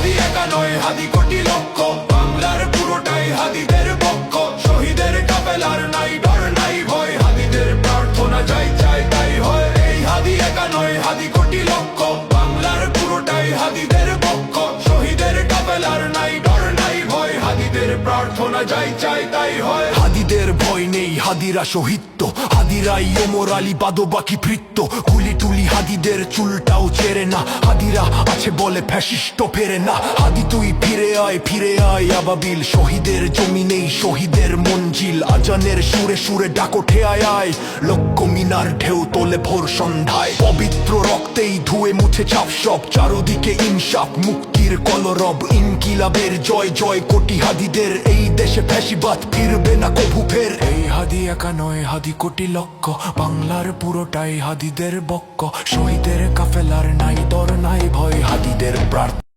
হাদি একা নয়, হাদি কোটি লক্ষ, বাংলার পুরোটাই হাদিদের পক্ষ। শহীদের কাফেলার নাই ডর নাই ভয়, হাদিদের প্রার্থনা যাই চাই তাই হয়। এই হাদি একা নয়, হাদি কোটি লক্ষ, বাংলার পুরোটাই হাদিদের পক্ষ। শহীদের কাফেলার নাই ডর নাই ভয়, হাদিদের প্রার্থনা যাই চাই তাই হয়। হাদিদের ভয় নেই, হাদিরা শহীদ, হাদিরাই ওমর আলী বাদবাকি ভৃত্য। কুলি টুলি হাদিদের চুলটাও চেরে না, হাদিরা আছে বলে ফ্যাসিস্ট ফেরে না। হাদি তুই ফিরে আয় আবাবিল, শহীদের জমিনেই শহীদের মঞ্জিল। আজানের সুরে সুরে ডাকো ঠেয়ায় আয়, লক্ষ মিনার ঢেউ তোলে ভোর সন্ধ্যায়। পবিত্র রক্তেই ধুয়ে মুছে ছাপ সব, চারদিকে ইনসাফ মুক্তির কলরব। ইনকিলাবের জয় জয় কোটি হাদিদের, এই দেশে ফ্যাসিবাদ ফিরবে না কভু ফের। এই হাদি একা নয়, হাদি কোটি লক্ষ, বাংলার পুরোটাই হাদিদের বক্ষ। শহীদের কাফেলার নাই ডর নাই ভয়, হাদিদের প্রার্থনা